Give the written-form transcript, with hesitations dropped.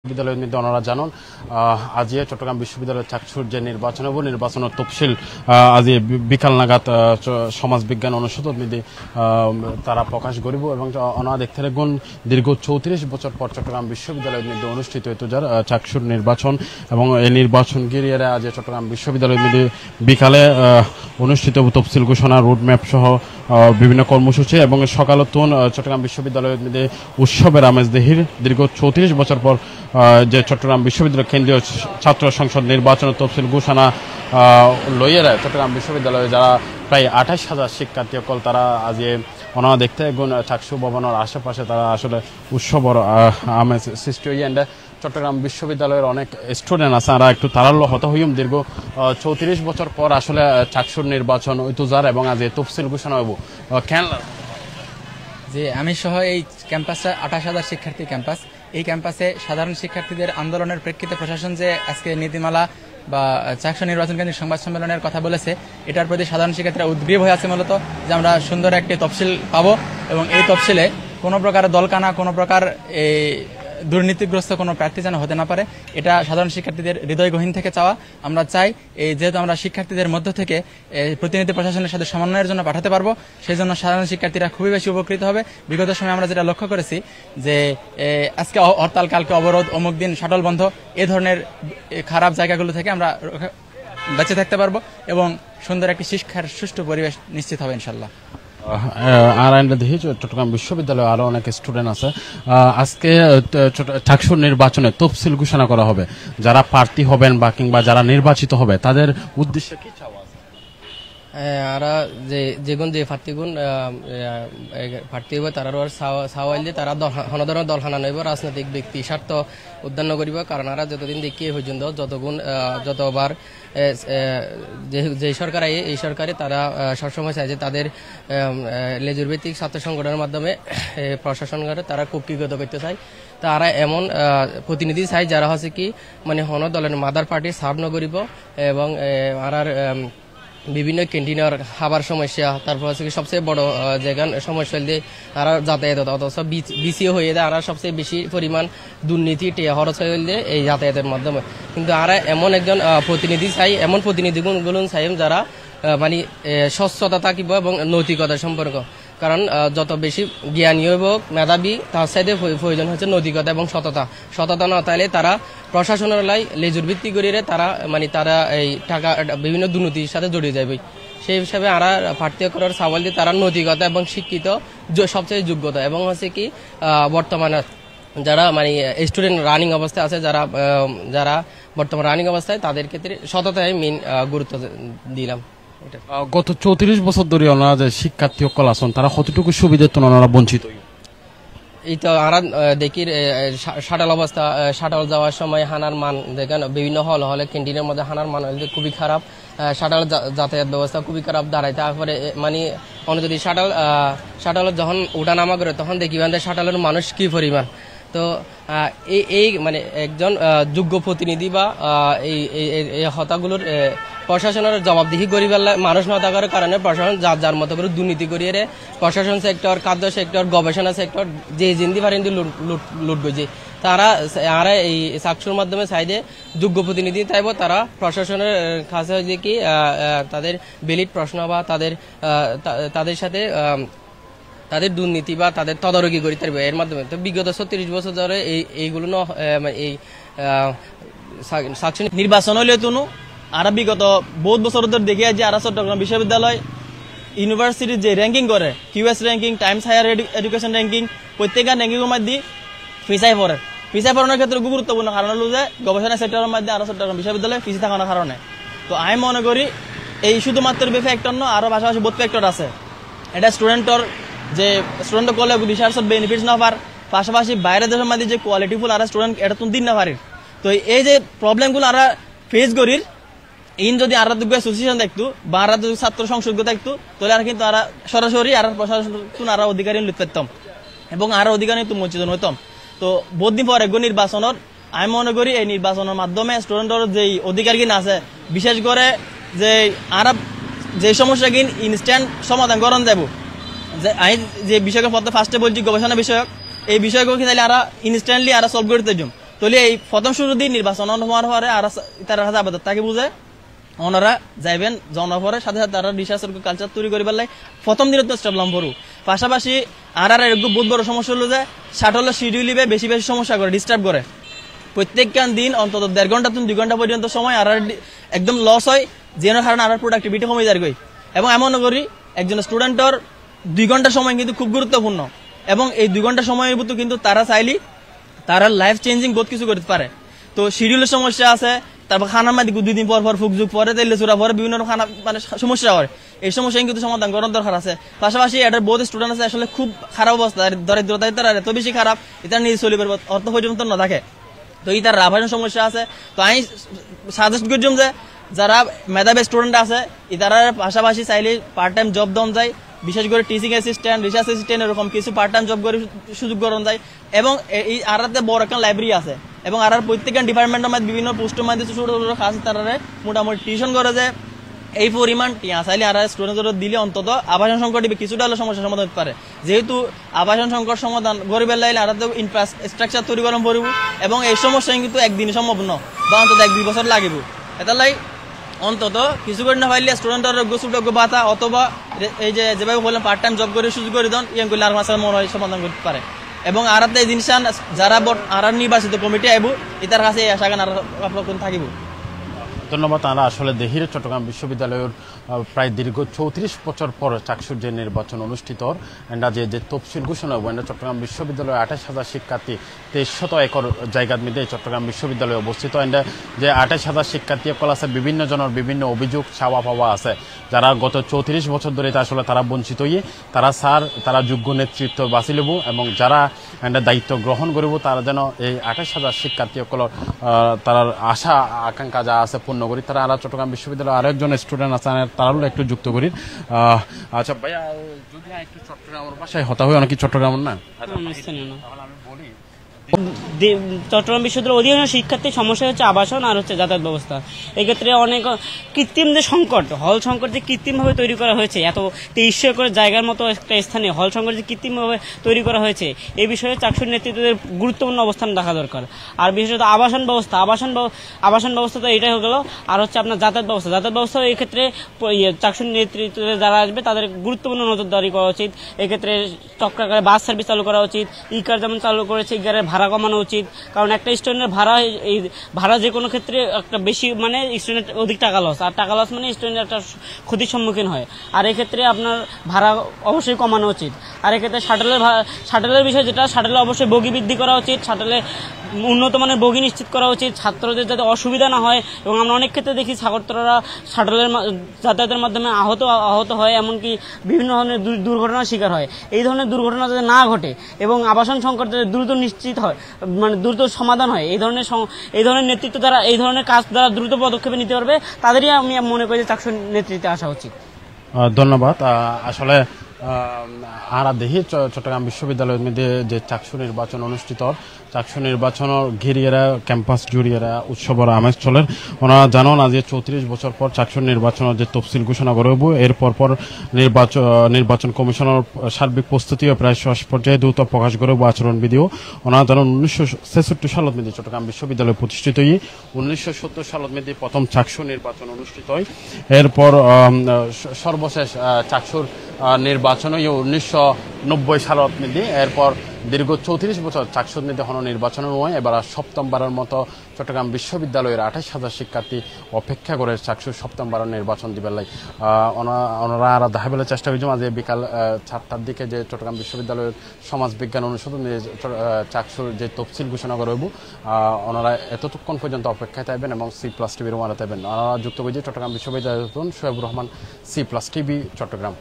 বিশ্ববিদ্যালয়ের মধ্যে ওনারা জানান আজ চট্টগ্রাম বিশ্ববিদ্যালয়ের চাকসুর যে নির্বাচন এবং নির্বাচনের তফসিল আজ বিকাল নাগাদ সমাজ বিজ্ঞান অনুষদের মধ্যে তারা প্রকাশ করিব এবং ওনারা দেখতে রাখবেন দীর্ঘ 34 বছর পর চট্টগ্রাম বিশ্ববিদ্যালয়ের মধ্যে অনুষ্ঠিত হইত যার চাকসুর নির্বাচন এবং এই নির্বাচন ঘিরে আজ চট্টগ্রাম বিশ্ববিদ্যালয়ের মধ্যে বিকালে অনুষ্ঠিত তফসিল ঘোষণা রোডম্যাপ সহ বিভিন্ন কর্মসূচি এবং সকালতন চট্টগ্রাম বিশ্ববিদ্যালয়ের মধ্যে উৎসবের আমেজ দেহির দীর্ঘ 34 বছর পর যে চট্টগ্রাম বিশ্ববিদ্যালয় কেন্দ্রীয় ছাত্র সংসদ নির্বাচন তফসিল ঘোষণা লইয়েরা চট্টগ্রাম বিশ্ববিদ্যালয়ে যারা প্রায় 28,000 শিক্ষার্থী সকল তারা আজ ওনারা দেখতে একগুণ চাকসু ভবনের আশেপাশে তারা আসলে উৎসবর আমেজ সৃষ্টি হইয়া চট্টগ্রাম বিশ্ববিদ্যালয়ের অনেক স্টুডেন্ট আছে তারা একটু তারাল্য হত হইম দীর্ঘ 34 বছর পর আসলে চাকসুর নির্বাচন ঐতুজার এবং আজ তফসিল ঘোষণা হইব কেন যে আমি সহ এই ক্যাম্পাসটা 28,000 শিক্ষার্থী ক্যাম্পাস এই ক্যাম্পাসে সাধারণ শিক্ষার্থীদের আন্দোলনের প্রেক্ষিতে প্রশাসন যে আজকে নীতিমালা বা চাকসু নির্বাচন কেন্দ্রিক সংবাদ সম্মেলনের কথা বলেছে এটার প্রতি সাধারণ শিক্ষার্থীরা উদ্গ্রীব হয়ে আছে মূলত যে আমরা সুন্দর একটি তফসিল পাবো এবং এই তফসিলে কোনো প্রকার দলকানা কোনো প্রকার দুর্নীতিগ্রস্ত কোনো প্রার্থী যেন হতে না পারে এটা সাধারণ শিক্ষার্থীদের হৃদয় গহীন থেকে চাওয়া আমরা চাই যেহেতু আমরা শিক্ষার্থীদের মধ্য থেকে প্রতিনিধি প্রশাসনের সাথে সমন্বয়ের জন্য পাঠাতে পারবো সেই জন্য সাধারণ শিক্ষার্থীরা খুবই বেশি উপকৃত হবে বিগত সময়ে আমরা যেটা লক্ষ্য করেছি যে আজকে হরতাল কালকে অবরোধ অমুক দিন শাটল বন্ধ এ ধরনের খারাপ জায়গাগুলো থেকে আমরা বেঁচে থাকতে পারবো এবং সুন্দর একটি শিক্ষার সুষ্ঠু পরিবেশ নিশ্চিত হবে ইনশাল্লাহ আর দেখি চট্টগ্রাম বিশ্ববিদ্যালয়ে আরো অনেক স্টুডেন্ট আছে আজকে চাকসুর নির্বাচনে তফসিল ঘোষণা করা হবে যারা প্রার্থী হবেন বা কিংবা যারা নির্বাচিত হবে তাদের উদ্দেশ্যে কি চাওয়া আছে যে প্রার্থী হইব তারা চাওয়াইল যে তারা হনধরনের দল হানা নইব রাজনৈতিক ব্যক্তি স্বার্থ উদ্যান করিব কারণ এরা যতদিন দেখি পর্যন্ত যতবার যে সরকার এই সরকারে তারা সবসময় চায় যে তাদের লেজুর ভিত্তিক ছাত্র সংগঠনের মাধ্যমে প্রশাসন করে তারা কুক্ষিগত করতে চায় তারা এমন প্রতিনিধি চাই যারা হচ্ছে কি মানে হন দলের মাদার পার্টি সার্ভ নগরিব এবং আর বিভিন্ন ক্যান্টিনের খাবার সমস্যা তারপর হচ্ছে সবচেয়ে বড় জায়গা সমস্যা দিয়ে তারা যাতায়াত অথচ বিসিও হয়ে যায় আর সবচেয়ে বেশি পরিমাণ দুর্নীতি খরচ হয়ে দিয়ে এই যাতায়াতের মাধ্যমে কিন্তু আর এমন একজন প্রতিনিধি চাই এমন প্রতিনিধিগুলো চাই যারা মানে স্বচ্ছতা থাকিব এবং নৈতিকতা সম্পর্ক কারণ যত বেশি জ্ঞানী হইব মেধাবী তার সাথে প্রয়োজন হচ্ছে নৈতিকতা এবং সততা না তাইলে তারা প্রশাসনের লাই লেজুর ভিত্তি করিয়ে তারা মানে তারা এই টাকা বিভিন্ন দুর্নীতির সাথে জড়িয়ে যাবে সেই হিসাবে আরা প্রার্থী করার সওয়াল দিয়ে তারা নৈতিকতা এবং শিক্ষিত সবচেয়ে যোগ্যতা এবং হচ্ছে কি বর্তমানে যারা মানে স্টুডেন্ট রানিং অবস্থায় আছে যারা বর্তমান রানিং অবস্থায় তাদের ক্ষেত্রে সততায় মেইন গুরুত্ব দিলাম গত 34 বছর ধরে ওনারা যে শিক্ষার্থী সকল আছেন তারা কতটুকু সুবিধার তো ওনারা বঞ্চিত এই তো আমরা দেখি শাটল অবস্থা শাটল যাওয়ার সময় হানার মান দেখেন বিভিন্ন হলে ক্যান্টিনের মধ্যে হানার মান খুবই খারাপ শাটল যাতায়াত ব্যবস্থা খুবই খারাপ দাঁড়াইতে তারপরে মানে অন্য যদি শাটল যখন ওঠানামা করে তখন দেখি শাটলের মানুষ কি পরিমাণ তো এই মানে একজন যোগ্য প্রতিনিধি বা এই হতাগুলোর প্রশাসনের জবাবদিহি করিবার মানুষ না থাকার কারণে প্রশাসন যার মতো করে দুর্নীতি করিয়ে প্রশাসন সেক্টর খাদ্য সেক্টর গবেষণা সেক্টর যে জিন্দি ফারিন্দি লুট গেছে তারা এই চাকসুর মাধ্যমে চাইদে যোগ্য প্রতিনিধি চাইব তারা প্রশাসনের কাছে যে কি তাদের বেলিট প্রশ্ন বা তাদের সাথে তাদের দুর্নীতি বা তাদের তদারকি করি থাকবে এর মাধ্যমে তো বিগত 36 বছর ধরে এইগুলো এই নির্বাচন হইলে তুনু আর বিগত বহুত বছর ধরে দেখে যে আর চট্টগ্রাম বিশ্ববিদ্যালয় ইউনিভার্সিটির যে র্যাঙ্কিং করে QS ranking times higher education ranking প্রত্যেকটা র্যাঙ্কিংয়ের মধ্যে পিছাই পড়ানোর ক্ষেত্রে গুরুত্বপূর্ণ কারণ হলো যে গবেষণা সেক্টরের মধ্যে আর চট্টগ্রাম বিশ্ববিদ্যালয় পিছিয়ে থাকার কারণে তো আমি মনে করি এই শুধুমাত্র ফ্যাক্টর নয় আরো পাশাপাশি বহুত ফ্যাক্টর আছে এটা স্টুডেন্টর যে স্টুডেন্ট করলে রিসার্চের বেনিফিটস না পার পাশাপাশি বাইরের দেশের মধ্যে যে কোয়ালিটিফুল আর স্টুডেন্ট এটা তো দিন না পারি তো এই যে প্রবলেমগুলো আর ফেস করি যদি আর অ্যাসোসিয়েশন দেখতো বা আর ছাত্র সংসদ দেখতো তাহলে আর কিন্তু আর সরাসরি আর প্রশাসন আর অধিকারী লিখ পেতাম এবং আর অধিকারী তো বঞ্চিত হইতাম তো বহুত দিন পর একজন নির্বাচনের আমি মনে করি এই নির্বাচনের মাধ্যমে স্টুডেন্টের যে অধিকার কিনা আছে বিশেষ করে যে আর যে সমস্যা কিন ইনস্ট্যান্ট সমাধান করান যাব যে আমি যে বিষয়কে ফার্স্টে বলছি গবেষণা বিষয়ক এই বিষয়গুলো কিন্তু আর ইনস্ট্যান্টলি আর সলভ করতে যাম তাহলে এই প্রথম শুরু দিয়ে নির্বাচন হওয়ার পরে আর তারা যাবে তাকে বুঝে ওনারা যাইবেন যাওয়ার পরে সাথে সাথে তারা রিসার্চ কালচার তৈরি করিবার লাই প্রথম দিন তো স্টেবলাম পড়ু পাশাপাশি আর বহুত বড় সমস্যা হলো যে শাটলের শিডিউলিবে বেশি বেশি সমস্যা করে ডিস্টার্ব করে প্রত্যেকখান দিন অন্তত 1.5 ঘন্টা থেকে 2 ঘন্টা পর্যন্ত সময় আর একদম লস হয় যেন কারণে আর প্রোডাক্টিভিটি কমে যায় গই এবং এমন করি একজন স্টুডেন্টর 2 ঘন্টা সময় কিন্তু খুব গুরুত্বপূর্ণ এবং এই 2 ঘন্টা সময়ের ভিতর কিন্তু তারা চাইলে তারা লাইফ চেঞ্জিং বহুত কিছু করতে পারে তো শিডিউলের সমস্যা আছে তারপর খানার মাঝে 2 দিন পর পর ফুকযুগ পরে তেলে চূড়া পরে বিভিন্ন খানা মানে সমস্যা হয় এই সমস্যা কিন্তু সমাধান করার দরকার আছে পাশাপাশি এটার বহুত স্টুডেন্ট আছে আসলে খুব খারাপ অবস্থা দরিদ্রতা তারা এত বেশি খারাপ এটা নিজে চলিবার অর্থ পর্যন্ত না থাকে তো এই তার রাভারের সমস্যা আছে তো আমি সাজেস্ট করছিলাম যে যারা মেধাবী স্টুডেন্ট আছে তারা পাশাপাশি চাইলে পার্ট টাইম জব দেওয়া যায় বিশেষ করে টিচিং অ্যাসিস্ট্যান্ট রিসার্চ অ্যাসিস্ট্যান্ট এরকম কিছু পার্ট টাইম জব করে সুযোগ করা যায় এবং এই আরাতে বড় একটা লাইব্রেরি আছে এবং আর প্রত্যেকটা ডিপার্টমেন্টের মধ্যে বিভিন্ন পোস্টের মধ্যে ছোট ছোট কাজ তারা মোটামুটি টিউশন করে যে এই পরিমাণ টিয়া চাইলে আর স্টুডেন্টদের দিলে অন্তত আবাসন সংকট কিছুটা হলে সমস্যার সমাধান হতে পারে যেহেতু আবাসন সংকট সমাধান গরিবের লাইলে আর ইনফ্রাস্ট্রাকচার তৈরি করা পড়ব এবং এই সমস্যা কিন্তু একদিনে সম্ভব নয় বা অন্তত 1-2 বছর লাগিব এটা লাই অন্তত কিছু করে না পাইলে স্টুডেন্টের সুযোগ্য ভাতা অথবা এই যে যেভাবে বললাম পার্ট টাইম জব করে সুযোগ করে দেন ইয়ান করলে আর মাসের মনে হয় সমাধান করতে পারে এবং আর এই জিনিস যারা আর নির্বাচিত কমিটি আইব এটার কাছে এই আশা গান আর থাকিব ধন্যবাদ তারা আসলে দেহির চট্টগ্রাম বিশ্ববিদ্যালয়ের প্রায় দীর্ঘ 34 বছর পর চাকসুর যে নির্বাচন অনুষ্ঠিত যে তফসিল ঘোষণা হব চট্টগ্রাম বিশ্ববিদ্যালয়ে 28,000 শিক্ষার্থী 2300 একর জায়গার মধ্যে চট্টগ্রাম বিশ্ববিদ্যালয়ে অবস্থিত যে 28,000 শিক্ষার্থী সকল আছে বিভিন্ন জনের বিভিন্ন অভিযোগ চাওয়া পাওয়া আছে যারা গত 34 বছর ধরে আসলে তারা বঞ্চিত হয়ে তারা যোগ্য নেতৃত্ব বাছি লব এবং যারা দায়িত্ব গ্রহণ করব তারা যেন এই 28,000 শিক্ষার্থী সকল তার আশা আকাঙ্ক্ষা যা আছে পূর্ণ করি তারা আর চট্টগ্রাম বিশ্ববিদ্যালয়ের আরেকজন স্টুডেন্ট আছে তারাও একটু যুক্ত করি আচ্ছা ভাইয়া যদি একটু চট্টগ্রামের ভাষায় হতা হয় অনেক চট্টগ্রাম না আমি বলি চট্টগ্রাম বিশ্ববিদ্যালয়ের অধিকাংশ শিক্ষার্থীর সমস্যা হচ্ছে আবাসন আর হচ্ছে যাতায়াত ব্যবস্থা এক্ষেত্রে অনেক কৃত্রিম যে সংকট হল সংকট যে কৃত্রিমভাবে তৈরি করা হয়েছে এত 2300 একর জায়গার মতো একটা স্থানে হল সংকট যে কৃত্রিমভাবে তৈরি করা হয়েছে এই বিষয়ে চাকসুর নেতৃত্বের গুরুত্বপূর্ণ অবস্থান রাখা দরকার আর বিশেষত আবাসন ব্যবস্থা তো এটাই হয়ে গেল আর হচ্ছে আপনার যাতায়াত ব্যবস্থা এই ক্ষেত্রে চাকসুর নেতৃত্বে যারা আসবে তাদের গুরুত্বপূর্ণ নজরদারি করা উচিত এক্ষেত্রে চক্রাকারে বাস সার্ভিস চালু করা উচিত ই-কার যেমন চালু করেছে ই-কারের ভাড়া কমানো উচিত কারণ একটা স্টুডেন্টের ভাড়া যে কোনো ক্ষেত্রে একটা বেশি মানে স্টুডেন্ট অধিক টাকা লস আর টাকা লস মানে স্টুডেন্ট একটা ক্ষতির সম্মুখীন হয় আর এক্ষেত্রে আপনার ভাড়া অবশ্যই কমানো উচিত আর এক্ষেত্রে শাটলের বিষয় যেটা শাটলে অবশ্যই বগি বৃদ্ধি করা উচিত শাটলে উন্নত মানের বগি নিশ্চিত করা উচিত ছাত্রদের যাতে অসুবিধা না হয় এবং আমরা অনেক ক্ষেত্রে দেখি ছাত্ররা শাটলের যাতায়াতের মাধ্যমে আহত হয় এমনকি বিভিন্ন ধরনের দুর্ঘটনার শিকার হয় এই ধরনের দুর্ঘটনা যাতে না ঘটে এবং আবাসন সংকট যাতে দ্রুত নিশ্চিত হয় মানে দ্রুত সমাধান হয় এই ধরনের নেতৃত্ব দ্বারা এই ধরনের কাজ দ্বারা দ্রুত পদক্ষেপে নিতে পারবে তাদেরই আমি মনে করি যে চাকসুর নেতৃত্বে আসা উচিত ধন্যবাদ আসলে আরা দেহি চট্টগ্রাম বিশ্ববিদ্যালয়ের মধ্যে যে চাকসু নির্বাচন অনুষ্ঠিত চাকসু নির্বাচন ঘিরিয়েরা ক্যাম্পাস জুড়িয়েরা উৎসবের আমেজ চলের ওনারা জানান আজ 34 বছর পর চাকসুর নির্বাচনের যে তফসিল ঘোষণা করব এর পরপর নির্বাচন কমিশনের সার্বিক প্রস্তুতিও প্রায় শেষ পর্যায়ে দ্রুত প্রকাশ করব আচরণবিধিও ওনারা জানান 1966 সালত মধ্যে চট্টগ্রাম বিশ্ববিদ্যালয় প্রতিষ্ঠিত হয়ে 1970 সালত মধ্যে প্রথম চাকসু নির্বাচন অনুষ্ঠিত হয় এরপর সর্বশেষ চাকসুর নির্বাচন 1990 সালত মধ্যে এরপর দীর্ঘ 34 বছর চাকসুর মধ্যে কোনো নির্বাচন নয় এবার সপ্তমবারের মতো চট্টগ্রাম বিশ্ববিদ্যালয়ের 28,000 শিক্ষার্থী অপেক্ষা করে চাকসুর সপ্তমবারের নির্বাচন দিবার লাই ওনারা আর দেখা বেলার চেষ্টা করছিলাম আজ বিকাল 4টার দিকে যে চট্টগ্রাম বিশ্ববিদ্যালয়ের সমাজ বিজ্ঞান অনুষদ চাকসুর যে তফসিল ঘোষণা করব ওনারা এতটুক্ষণ পর্যন্ত অপেক্ষায় থাকবেন এবং C+TV ওনারা থাকবেন ওনারা যুক্ত করছে চট্টগ্রাম বিশ্ববিদ্যালয় শোয়েবুর রহমান C+TV চট্টগ্রাম।